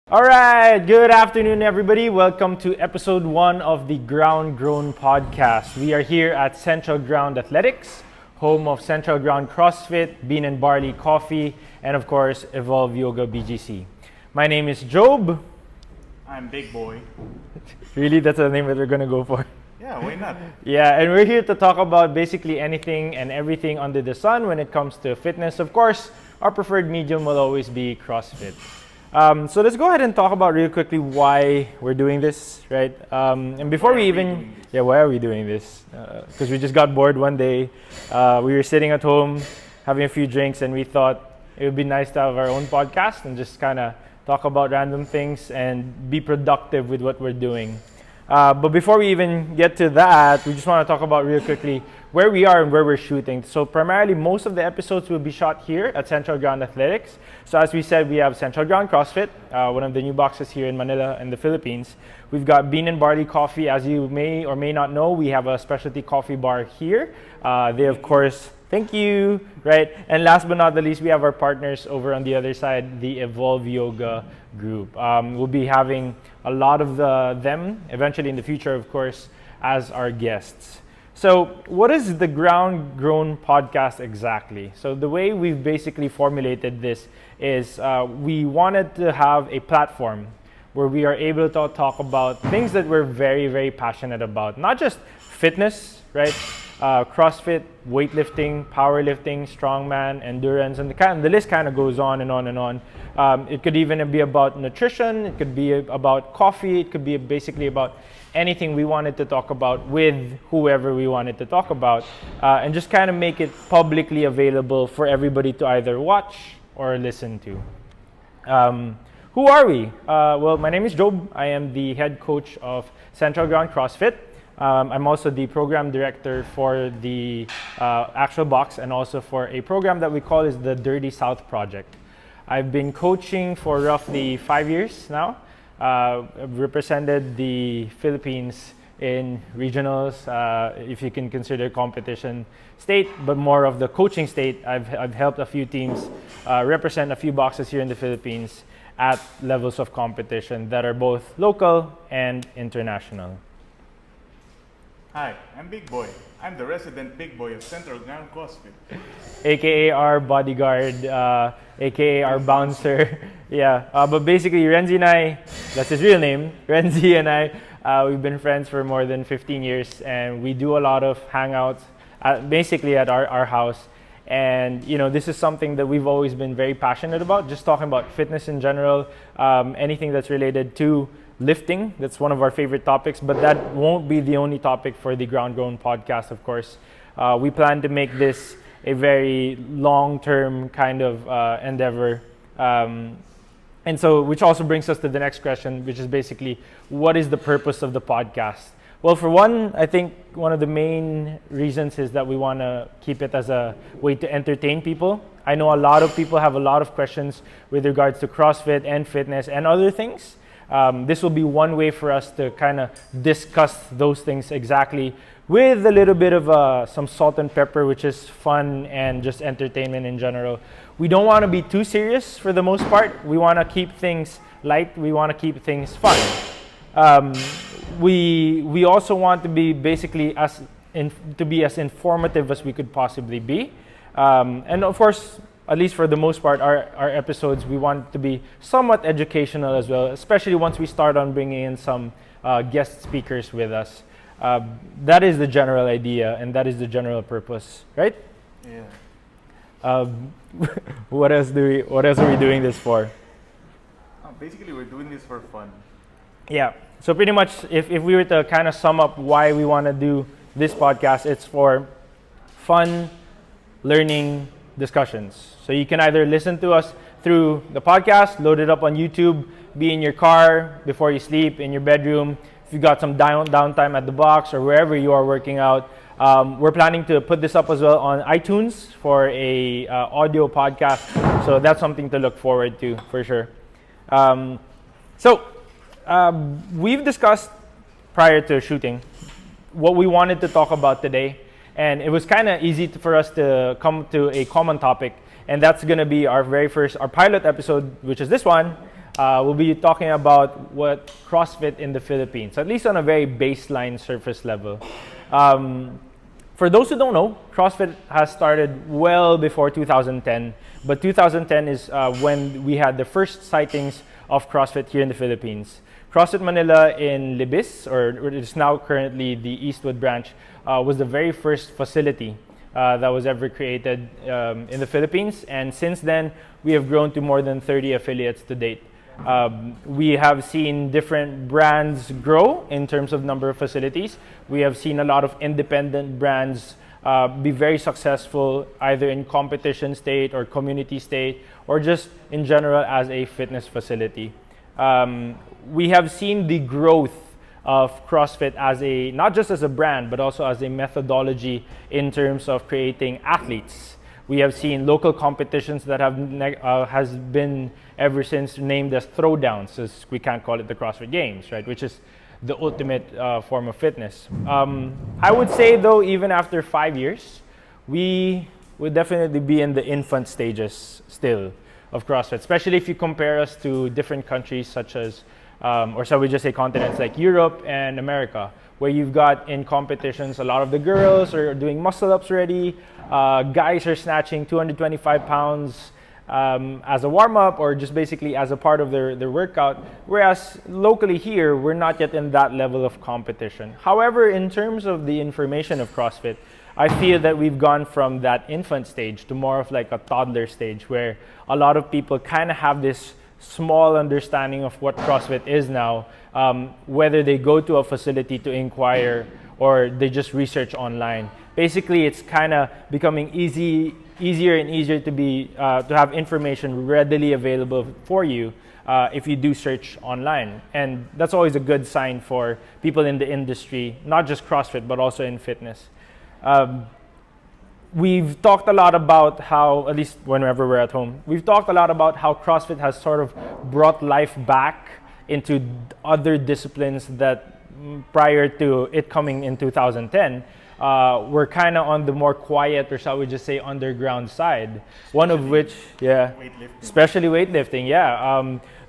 All right, good afternoon, everybody. Welcome to episode 1 of the Ground Grown podcast. We are here at Central Ground Athletics, home of Central Ground CrossFit, Bean and Barley Coffee, and of course, Evolve Yoga BGC. My name is Job. I'm Big Boy. Really, that's the name that we're gonna go for. Yeah, why not? Yeah, and we're here to talk about basically anything and everything under the sun when it comes to fitness. Of course, our preferred medium will always be CrossFit. So let's go ahead and talk about real quickly why we're doing this, right? And before why are we doing this? Because we just got bored one day. We were sitting at home having a few drinks, and we thought it would be nice to have our own podcast and just kind of talk about random things and be productive with what we're doing. But before we even get to that, we just want to talk about real quickly where we are and where we're shooting. So primarily, most of the episodes will be shot here at Central Ground Athletics. So as we said, we have Central Ground CrossFit, one of the new boxes here in Manila and the Philippines. We've got Bean and Barley Coffee. As you may or may not know, we have a specialty coffee bar here. They, of course, thank you, right? And last but not the least, we have our partners over on the other side, the Evolve Yoga group. We'll be having a lot of them eventually in the future, of course, as our guests. So what is the Ground Grown podcast exactly? So the way we've basically formulated this is we wanted to have a platform where we are able to talk about things that we're very, very passionate about. Not just fitness, right? CrossFit, weightlifting, powerlifting, strongman, endurance, and the list kind of goes on and on and on. It could even be about nutrition, it could be about coffee, it could be basically about anything we wanted to talk about with whoever we wanted to talk about, and just kind of make it publicly available for everybody to either watch or listen to. Who are we? Well, my name is Job. I am the head coach of Central Ground CrossFit. I'm also the program director for the actual box and also for a program that we call is the Dirty South Project. I've been coaching for roughly 5 years now. I've represented the Philippines in regionals, if you can consider competition state, but more of the coaching state. I've helped a few teams represent a few boxes here in the Philippines at levels of competition that are both local and international. Hi, I'm Big Boy. I'm the resident Big Boy of Central Ground CrossFit. AKA our bodyguard, AKA our bouncer. Yeah, but basically Renzi and I, that's his real name, Renzi and I, we've been friends for more than 15 years, and we do a lot of hangouts basically at our house. And you know, this is something that we've always been very passionate about, just talking about fitness in general, anything that's related to lifting. That's one of our favorite topics, but that won't be the only topic for the Ground Grown podcast, of course. We plan to make this a very long-term kind of endeavor. And so, which also brings us to the next question, which is basically, what is the purpose of the podcast? Well, for one, I think one of the main reasons is that we want to keep it as a way to entertain people. I know a lot of people have a lot of questions with regards to CrossFit and fitness and other things. This will be one way for us to kind of discuss those things exactly with a little bit of some salt and pepper, which is fun and just entertainment in general. We don't want to be too serious for the most part. We want to keep things light. We want to keep things fun. We also want to be basically as informative as we could possibly be. And of course, at least for the most part, our episodes, we want to be somewhat educational as well, especially once we start on bringing in some guest speakers with us. That is the general idea, and that is the general purpose, right? Yeah. What else are we doing this for? Basically, we're doing this for fun. Yeah. So pretty much, if we were to kind of sum up why we want to do this podcast, it's for fun, learning, discussions. So you can either listen to us through the podcast, load it up on YouTube, be in your car before you sleep, in your bedroom. If you've got some downtime at the box or wherever you are working out, we're planning to put this up as well on iTunes for a audio podcast. So that's something to look forward to for sure. We've discussed prior to shooting what we wanted to talk about today. And it was kind of easy for us to come to a common topic, and that's going to be our pilot episode, which is this one, we'll be talking about what CrossFit in the Philippines, at least on a very baseline surface level. For those who don't know, CrossFit has started well before 2010, but 2010 is when we had the first sightings of CrossFit here in the Philippines. CrossFit Manila in Libis, or it is now currently the Eastwood branch, was the very first facility that was ever created in the Philippines, and since then we have grown to more than 30 affiliates to date. We have seen different brands grow in terms of number of facilities. We have seen a lot of independent brands be very successful either in competition state or community state or just in general as a fitness facility. We have seen the growth of CrossFit as not just as a brand, but also as a methodology in terms of creating athletes. We have seen local competitions that has been ever since named as throwdowns, as we can't call it the CrossFit Games, right? Which is the ultimate form of fitness. I would say though, even after 5 years, we would definitely be in the infant stages still of CrossFit, especially if you compare us to different countries such as, or shall we just say continents like Europe and America, where you've got in competitions a lot of the girls are doing muscle ups already, guys are snatching 225 pounds as a warm-up or just basically as a part of their workout, whereas locally here, we're not yet in that level of competition. However, in terms of the information of CrossFit, I feel that we've gone from that infant stage to more of like a toddler stage where a lot of people kind of have this small understanding of what CrossFit is now, whether they go to a facility to inquire or they just research online. Basically, it's kind of becoming easier and easier to have information readily available for you if you do search online. And that's always a good sign for people in the industry, not just CrossFit, but also in fitness. We've talked a lot about how, at least whenever we're at home, we've talked a lot about how CrossFit has sort of brought life back into other disciplines that prior to it coming in 2010, were kind of on the more quiet, or shall we just say underground side. One of which, especially weightlifting,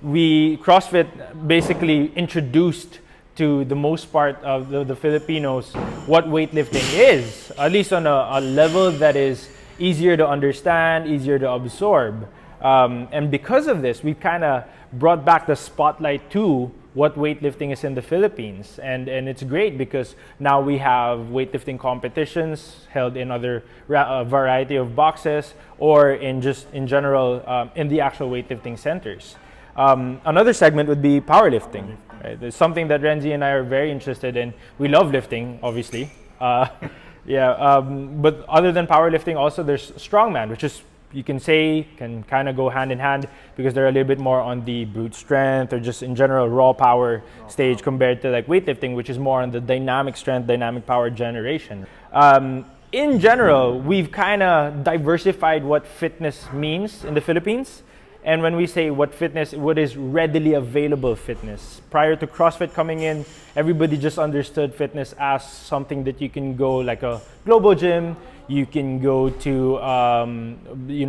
CrossFit basically introduced to the most part of the Filipinos what weightlifting is, at least on a level that is easier to understand, easier to absorb. And because of this, we've kind of brought back the spotlight to what weightlifting is in the Philippines. And it's great because now we have weightlifting competitions held in other variety of boxes or in general in the actual weightlifting centers. Another segment would be powerlifting. Right? It's something that Renzi and I are very interested in. We love lifting, obviously. But other than powerlifting, also there's strongman, which is, you can say, can kind of go hand in hand because they're a little bit more on the brute strength or just in general raw power stage compared to like weightlifting, which is more on the dynamic strength, dynamic power generation. In general, we've kind of diversified what fitness means in the Philippines. And when we say what is readily available fitness. Prior to CrossFit coming in, everybody just understood fitness as something that you can go like a global gym, you can go to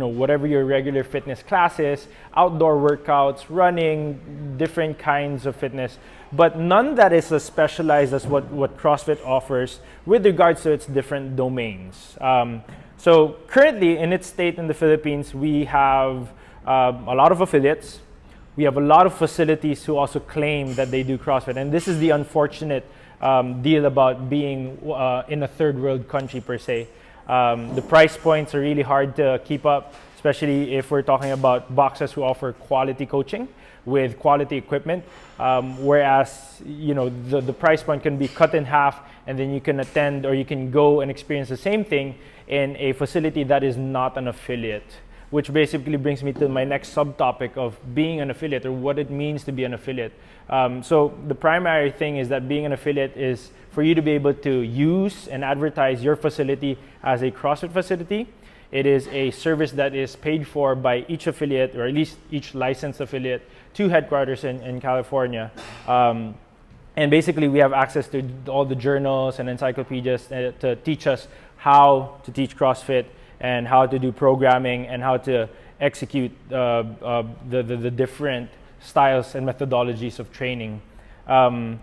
whatever your regular fitness classes, outdoor workouts, running, different kinds of fitness, but none that is as specialized as what CrossFit offers with regards to its different domains. So currently in its state in the Philippines, we have a lot of affiliates. We have a lot of facilities who also claim that they do CrossFit. And this is the unfortunate deal about being in a third world country per se. The price points are really hard to keep up, especially if we're talking about boxes who offer quality coaching with quality equipment. Whereas, the price point can be cut in half and then you can attend or you can go and experience the same thing in a facility that is not an affiliate. Which basically brings me to my next subtopic of being an affiliate or what it means to be an affiliate. So the primary thing is that being an affiliate is for you to be able to use and advertise your facility as a CrossFit facility. It is a service that is paid for by each affiliate, or at least each licensed affiliate, to headquarters in California. And basically we have access to all the journals and encyclopedias to teach us how to teach CrossFit and how to do programming and how to execute the different styles and methodologies of training. And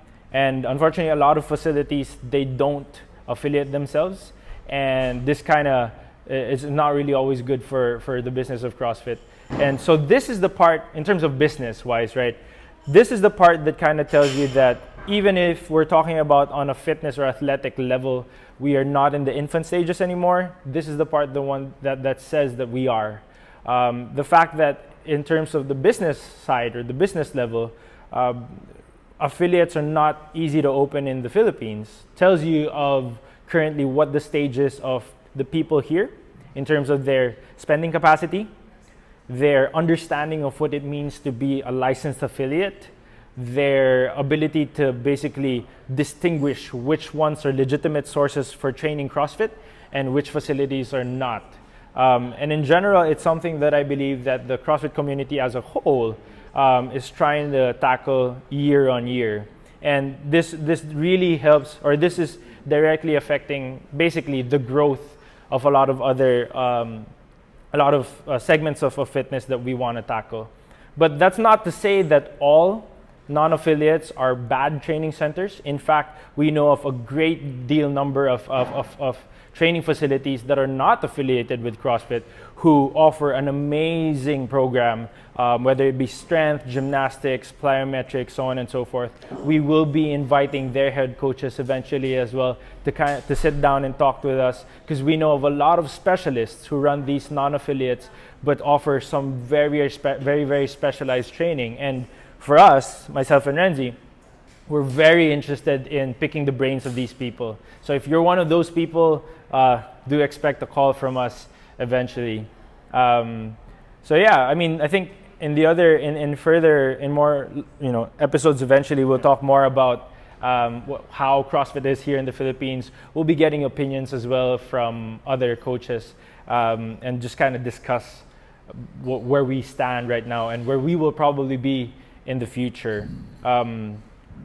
unfortunately, a lot of facilities, they don't affiliate themselves, and this kind of is not really always good for the business of CrossFit. And so this is the part, in terms of business-wise, right? This is the part that kind of tells you that even if we're talking about on a fitness or athletic level, we are not in the infant stages anymore. This is the part, the one that says that we are. The fact that in terms of the business side or the business level, affiliates are not easy to open in the Philippines tells you of currently what the stages of the people here in terms of their spending capacity, their understanding of what it means to be a licensed affiliate, their ability to basically distinguish which ones are legitimate sources for training CrossFit and which facilities are not. And in general, it's something that I believe that the CrossFit community as a whole is trying to tackle year on year. And this really helps, or this is directly affecting basically the growth of a lot of other segments of fitness that we want to tackle. But that's not to say that all non-affiliates are bad training centers. In fact, we know of a great deal number of training facilities that are not affiliated with CrossFit who offer an amazing program, whether it be strength, gymnastics, plyometrics, so on and so forth. We will be inviting their head coaches eventually as well to sit down and talk with us, because we know of a lot of specialists who run these non-affiliates but offer some very, very specialized training. And for us, myself and Renzi, we're very interested in picking the brains of these people. So if you're one of those people, do expect a call from us eventually. So yeah, I mean, I think in more episodes eventually, we'll talk more about how CrossFit is here in the Philippines. We'll be getting opinions as well from other coaches, and just kind of discuss where we stand right now and where we will probably be in the future.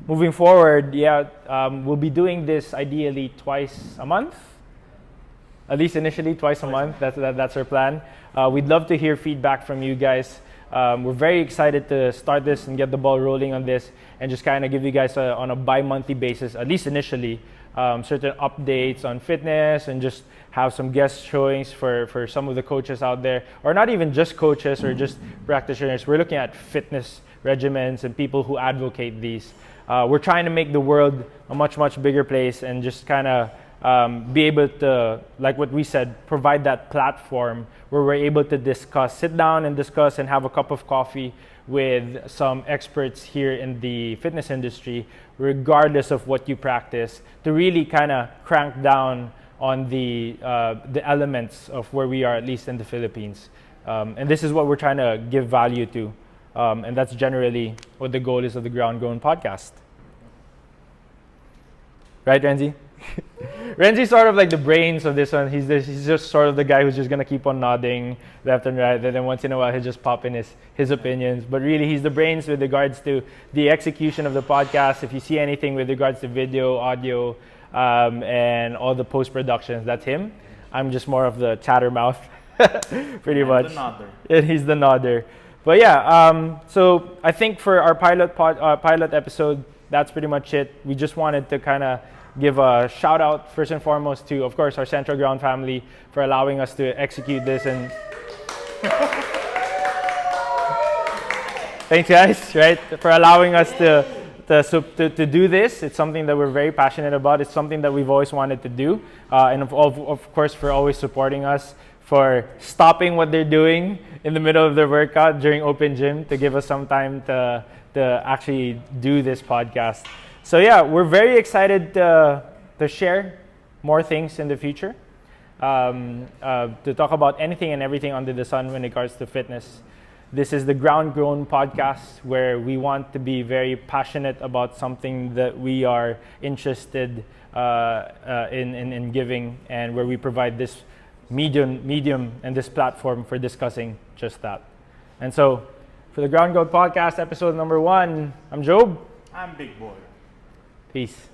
Moving forward, we'll be doing this ideally twice a month. At least initially, twice a month. That's our plan. We'd love to hear feedback from you guys. We're very excited to start this and get the ball rolling on this, and just kind of give you guys on a bi-monthly basis, at least initially, certain updates on fitness, and just have some guest showings for some of the coaches out there, or not even just coaches or just practitioners. We're looking at fitness regimens and people who advocate these. We're trying to make the world a much bigger place, and just kind of be able to, like what we said, provide that platform where we're able to sit down and discuss and have a cup of coffee with some experts here in the fitness industry, regardless of what you practice, to really kind of crank down on the elements of where we are, at least in the Philippines. And this is what we're trying to give value to. And that's generally what the goal is of the Ground Grown podcast. Right, Renzi? Renzi's sort of like the brains of this one. He's just sort of the guy who's just going to keep on nodding left and right. And then once in a while, he'll just pop in his opinions. But really, he's the brains with regards to the execution of the podcast. If you see anything with regards to video, audio, and all the post-productions, that's him. I'm just more of the chattermouth, pretty much. The nodder. And he's the nodder. But yeah, so I think for our pilot episode, that's pretty much it. We just wanted to kind of give a shout out first and foremost to, of course, our Central Ground family for allowing us to execute this. And thanks, guys, right, for allowing us to do this. It's something that we're very passionate about. It's something that we've always wanted to do, and of course, for always supporting us, for stopping what they're doing in the middle of their workout during open gym to give us some time to actually do this podcast. So yeah, we're very excited to share more things in the future, to talk about anything and everything under the sun when it comes to fitness. This is the Ground Grown podcast, where we want to be very passionate about something that we are interested in giving, and where we provide this medium and this platform for discussing just that. And so, for the Ground Grown podcast, episode number 1, I'm Job. I'm Big Boy. Peace.